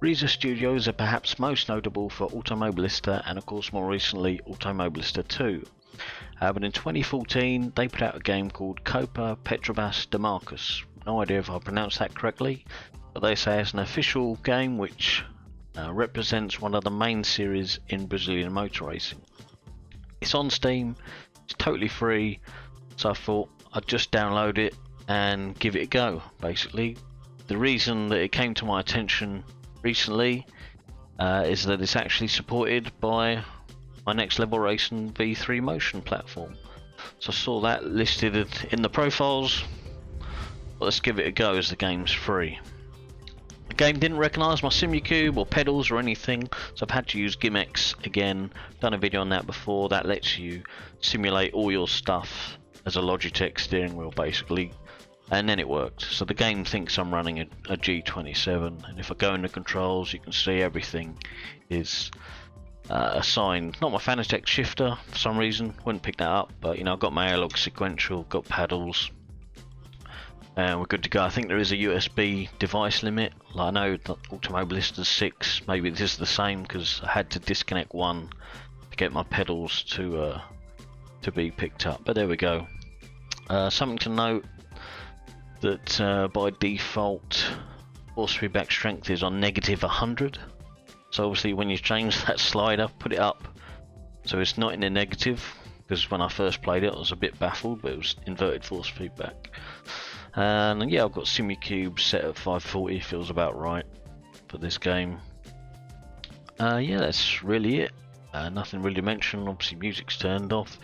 Reiza Studios are perhaps most notable for Automobilista and of course more recently Automobilista 2. But in 2014 they put out a game called Copa Petrobras de Marcas. No idea if I pronounced that correctly, but they say it's an official game which represents one of the main series in Brazilian motor racing. It's on Steam, it's totally free, so I thought I'd just download it and give it a go. Basically, the reason that it came to my attention recently is that it's actually supported by my Next Level Racing V3 Motion Platform. So I saw that listed in the profiles. Well, let's give it a go as the game's free. The game didn't recognise my Simucube or pedals or anything, so I've had to use gimmicks again. Done a video on that before. That lets you simulate all your stuff as a Logitech steering wheel basically. And then it worked. So the game thinks I'm running a G27, and if I go into controls you can see everything is assigned. Not my Fanatec shifter for some reason, wouldn't pick that up, but you know, I've got my Aiologs sequential, got paddles, and we're good to go. I think there is a USB device limit. Like I know Automobilista's 6, maybe this is the same because I had to disconnect one to get my pedals to be picked up, but there we go. Something to note, that by default force feedback strength is on -100, so obviously when you change that slider, put it up so it's not in the negative, because when I first played it I was a bit baffled, but it was inverted force feedback. And yeah, I've got Simucube set at 540, feels about right for this game. Yeah, that's really it. Nothing really to mention. Obviously music's turned off.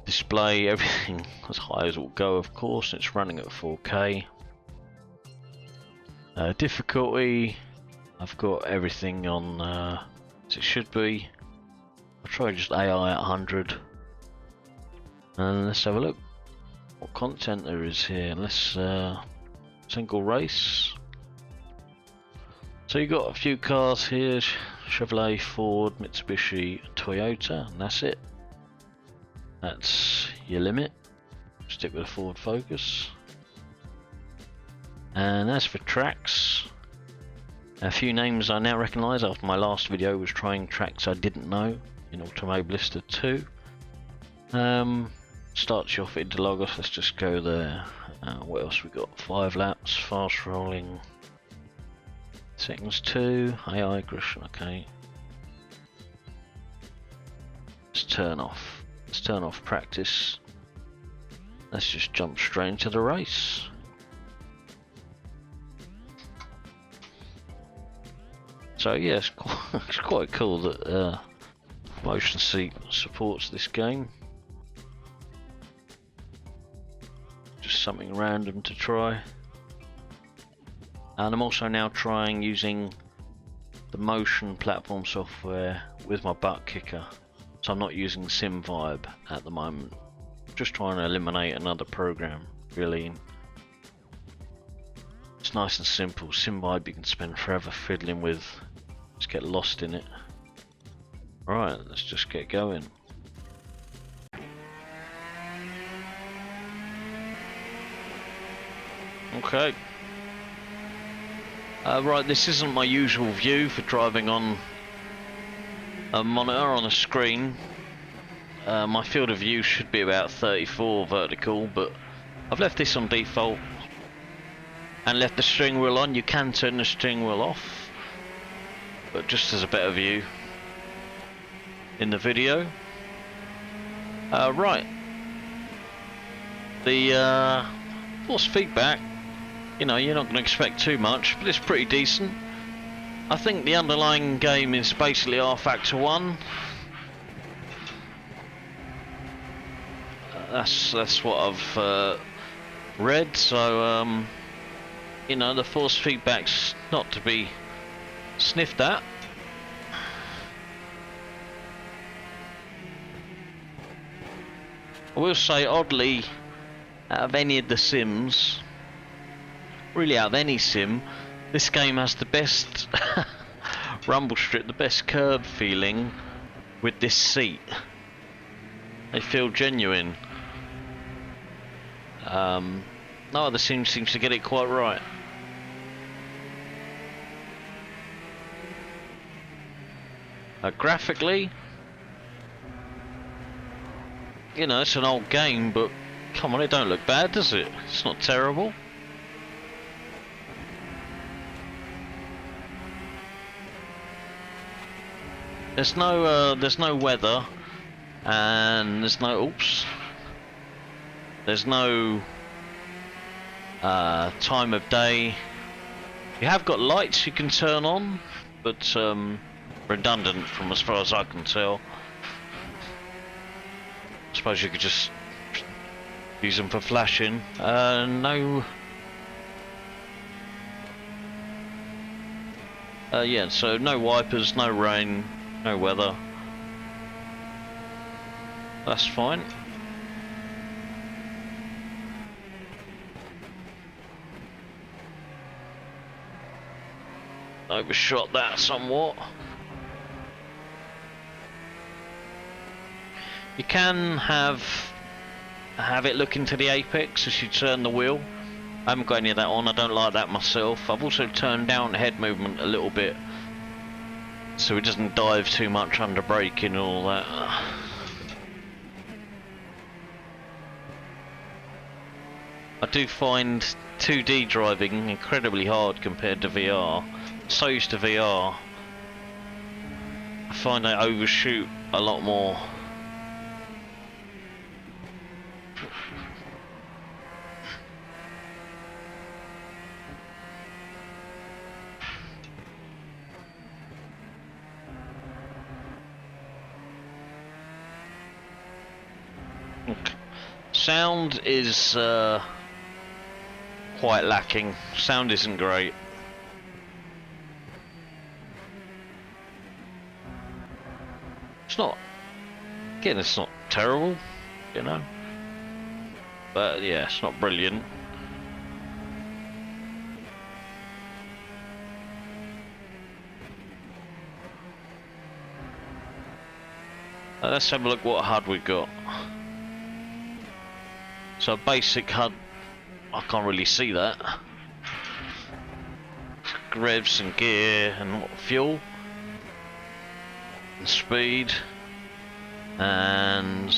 Display, everything as high as it will go, of course. It's running at 4K. Difficulty, I've got everything on as it should be. I'll try just AI at 100. And let's have a look what content there is here. Let's single race. So you got a few cars here: Chevrolet, Ford, Mitsubishi, Toyota, and that's it. That's your limit. Stick with a Ford Focus. And as for tracks, a few names I now recognise after my last video was trying tracks I didn't know in Automobilista 2. Starts you off at Aiologs, let's just go there. What else we got? 5 laps, fast rolling, seconds 2, AI aggression, okay. Let's turn off practice. Let's just jump straight into the race. So yeah, it's quite cool that Motion Seat supports this game. Just something random to try. And I'm also now trying using the Motion Platform software with my Buttkicker. So I'm not using SimVibe at the moment. Just trying to eliminate another program, really. It's nice and simple. SimVibe you can spend forever fiddling with. Just get lost in it. Right, let's just get going. Okay. Right, this isn't my usual view for driving on a monitor on a screen. My field of view should be about 34 vertical, but I've left this on default and left the steering wheel on. You can turn the steering wheel off, but just as a better view in the video. Right, the force feedback, you know, you're not going to expect too much, but it's pretty decent. I think the underlying game is basically R-Factor 1. That's what I've read, so you know, the force feedback's not to be sniffed at. I will say, oddly, out of any of the sims, really out of any sim, this game has the best rumble strip, the best curb feeling with this seat. They feel genuine. No other sim seems to get it quite right. Graphically, you know, it's an old game, but come on, it don't look bad, does it? It's not terrible. There's no weather, and there's no there's no time of day. You have got lights you can turn on, but redundant from as far as I can tell. I suppose you could just use them for flashing. No. Yeah, so no wipers, no rain, no weather. That's fine. Overshot that somewhat. You can have it look into the apex as you turn the wheel. I haven't got any of that on, I don't like that myself. I've also turned down the head movement a little bit so it doesn't dive too much under braking and all that. I do find 2D driving incredibly hard compared to VR. So used to VR, I find I overshoot a lot more. Sound is quite lacking. Sound isn't great. It's not, again, it's not terrible, you know, but yeah, it's not brilliant. Let's have a look what HUD we got. So basic HUD, I can't really see that. Revs and gear and fuel and speed and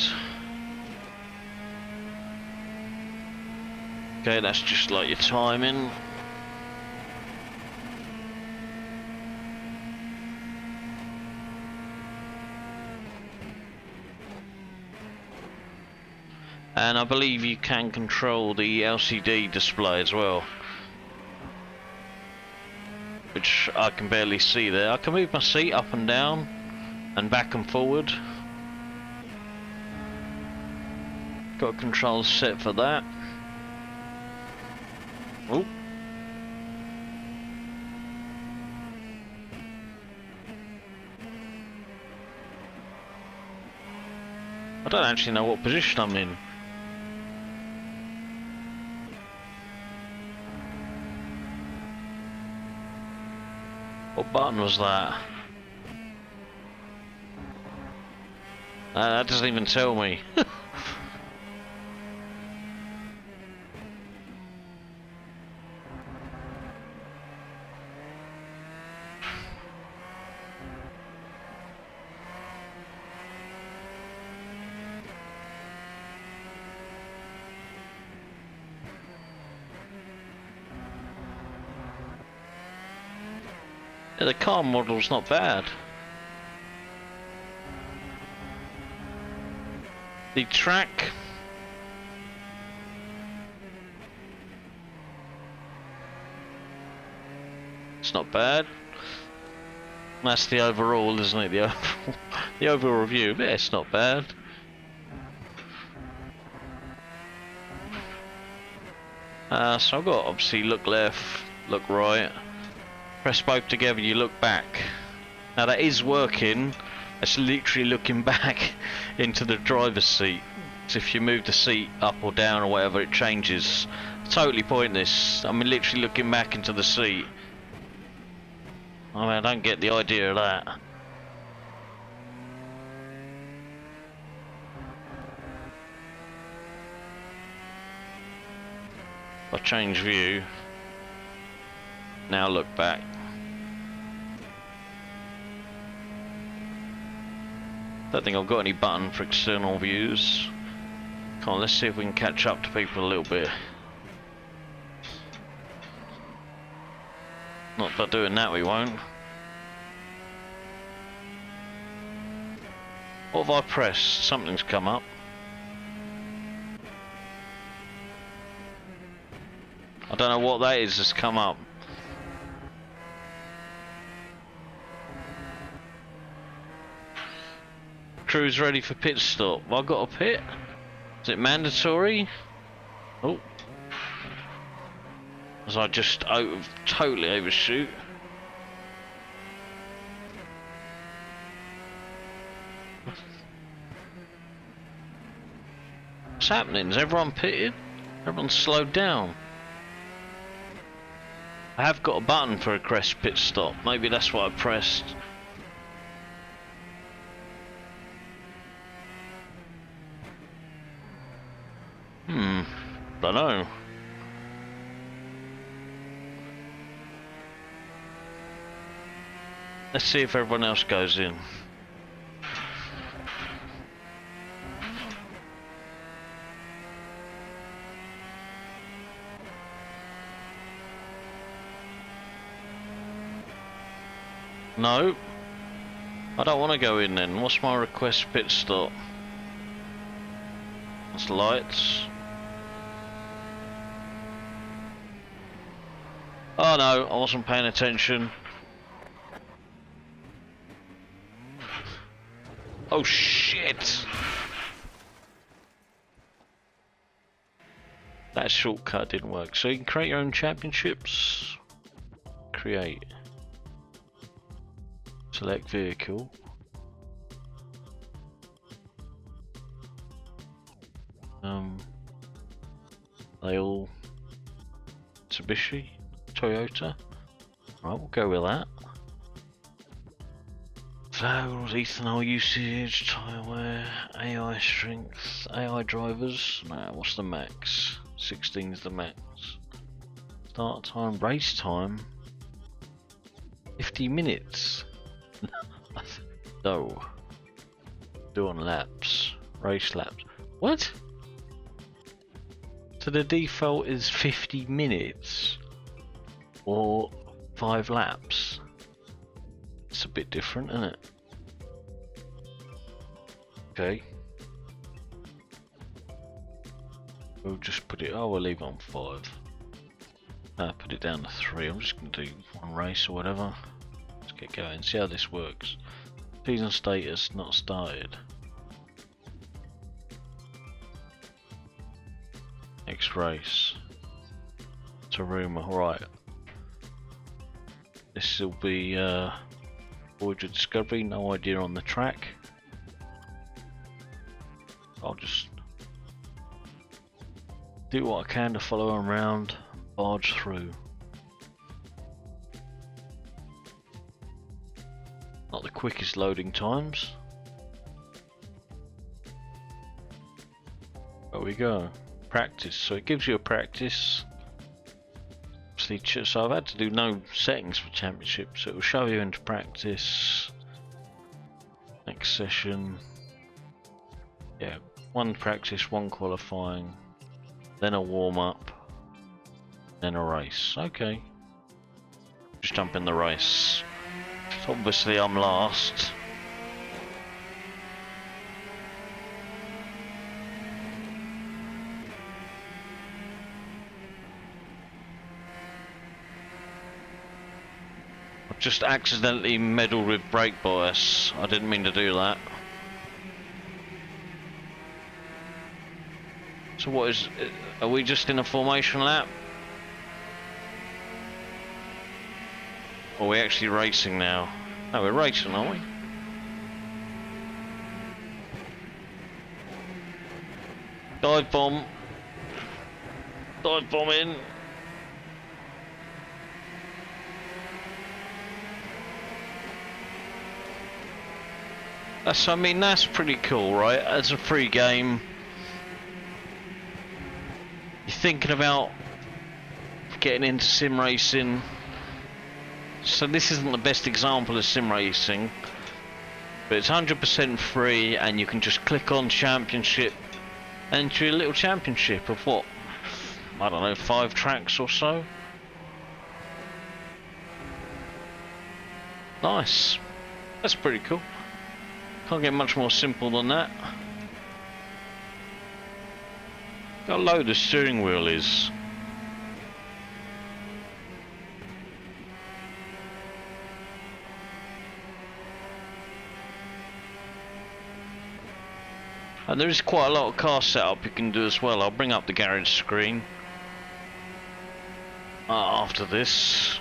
okay, that's just like your timing. And I believe you can control the LCD display as well, which I can barely see there. I can move my seat up and down and back and forward. Got controls set for that. Oh. I don't actually know what position I'm in. What button was that? That doesn't even tell me. Yeah, the car model's not bad. The track, it's not bad. That's the overall, isn't it? The overall review. Yeah, it's not bad. So I've got obviously look left, look right. Press both together, you look back. Now that is working. It's literally looking back into the driver's seat. So if you move the seat up or down or whatever, it changes. Totally pointless. I mean, literally looking back into the seat. I mean, I don't get the idea of that. I'll change view. Now look back. Don't think I've got any button for external views. Come on, let's see if we can catch up to people a little bit. Not by doing that, we won't. What have I pressed? Something's come up. I don't know what that is that's come up. Crew's ready for pit stop. Have I got a pit? Is it mandatory? Oh. As I just totally overshoot. What's happening? Is everyone pitted? Everyone's slowed down. I have got a button for a crest pit stop. Maybe that's what I pressed. Don't know. Let's see if everyone else goes in. No, I don't want to go in then. What's my request pit stop? That's lights. Oh no, I wasn't paying attention. Oh shit! That shortcut didn't work. So you can create your own championships. Create. Select vehicle. They all Mitsubishi, Toyota. Right, we'll go with that. Vowels, ethanol usage, tyre wear, AI strength, AI drivers. Nah, what's the max? 16 is the max. Start time, race time. 50 minutes. No. Do on laps. Race laps. What? So the default is 50 minutes or 5 laps. It's a bit different, isn't it? Okay. We'll just put it, oh, we'll leave it on 5. Put it down to 3. I'm just going to do one race or whatever. Let's get going, see how this works. Season status not started. Next race. Taruma, right. This will be Voyage of Discovery, no idea on the track. I'll just do what I can to follow them around, barge through. Not the quickest loading times. There we go. Practice, so it gives you a practice. So I've had to do no settings for championship, so it will show you into practice. Next session. Yeah, one practice, one qualifying, then a warm up, then a race. Okay. Just jump in the race. So obviously I'm last. I've just accidentally meddled with brake bias. I didn't mean to do that. So what is, are we just in a formation lap? Or are we actually racing now? No, we're racing, aren't we? Dive bomb. Dive bomb in. I mean, that's pretty cool, right? As a free game, you're thinking about getting into sim racing. So this isn't the best example of sim racing, But it's 100% free, and you can just click on championship, enter a little championship of what? I don't know, 5 tracks or so. Nice. That's pretty cool. Can't get much more simple than that. How low the steering wheel is. And there is quite a lot of car setup you can do as well. I'll bring up the garage screen after this.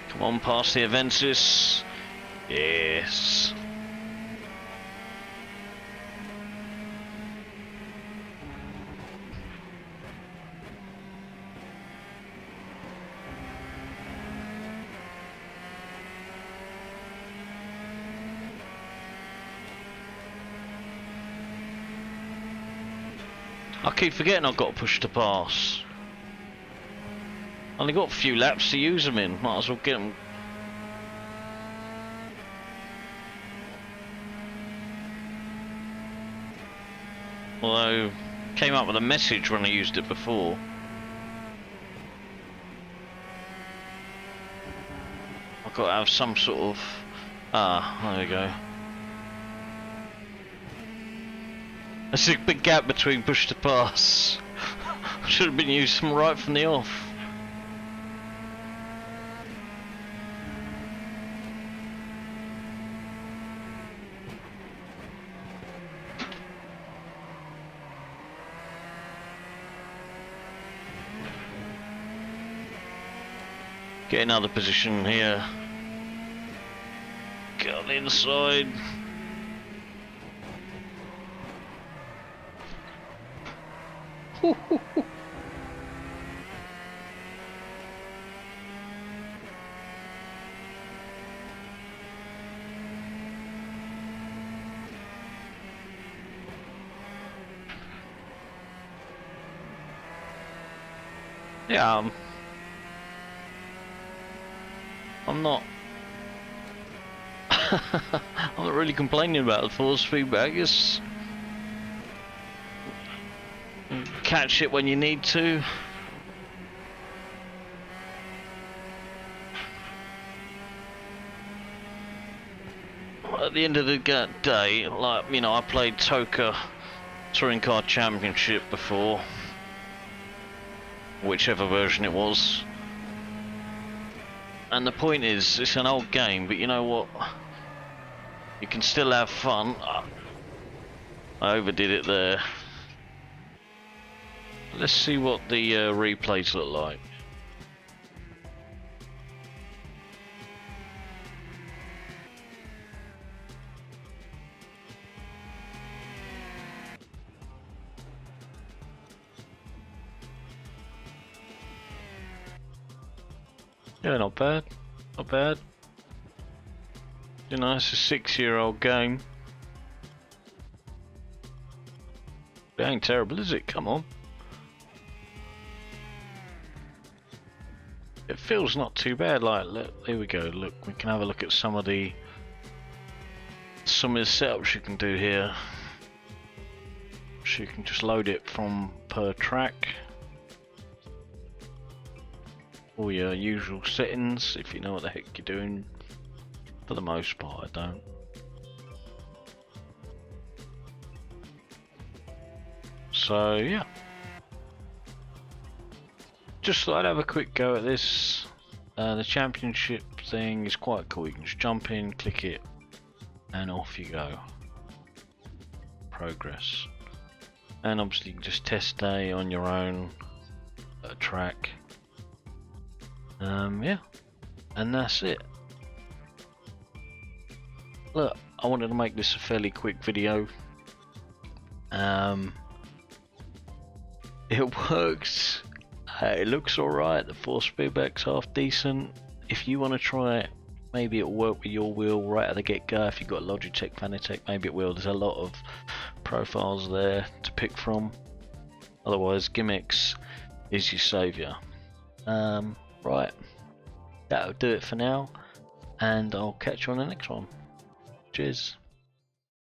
Come on, past the Avensis. Yes. I keep forgetting I've got to push to pass. Only got a few laps to use them in. Might as well get them. Although, came up with a message when I used it before. I've got to have some sort of... there we go. There's a big gap between push to pass. Should have been used from right from the off. Get another position here. Get on the inside. Yeah, I'm not I'm not really complaining about the force feedback. Just catch it when you need to. At the end of the day, like, you know, I played Toka Touring Car Championship before, whichever version it was. And the point is, it's an old game, but you know what? You can still have fun. I overdid it there. Let's see what the replays look like. Yeah, not bad, not bad. You know, it's a 6-year-old game. It ain't terrible, is it? Come on. It feels not too bad. Like, look, here we go. Look, we can have a look at some of the setups you can do here. So you can just load it from per track. All your usual settings, if you know what the heck you're doing. For the most part, I don't. So yeah, just thought I'd have a quick go at this. The championship thing is quite cool. You can just jump in, click it, and off you go. Progress. And obviously you can just test day on your own at a track. Yeah, and that's it. Look, I wanted to make this a fairly quick video. It works. It looks alright. The force feedback's half decent. If you want to try it, Maybe it'll work with your wheel right at the get-go. If you've got Logitech, Fanatec, maybe it will. There's a lot of profiles there to pick from. Otherwise, gimmicks is your saviour. Right, that'll do it for now, and I'll catch you on the next one. Cheers.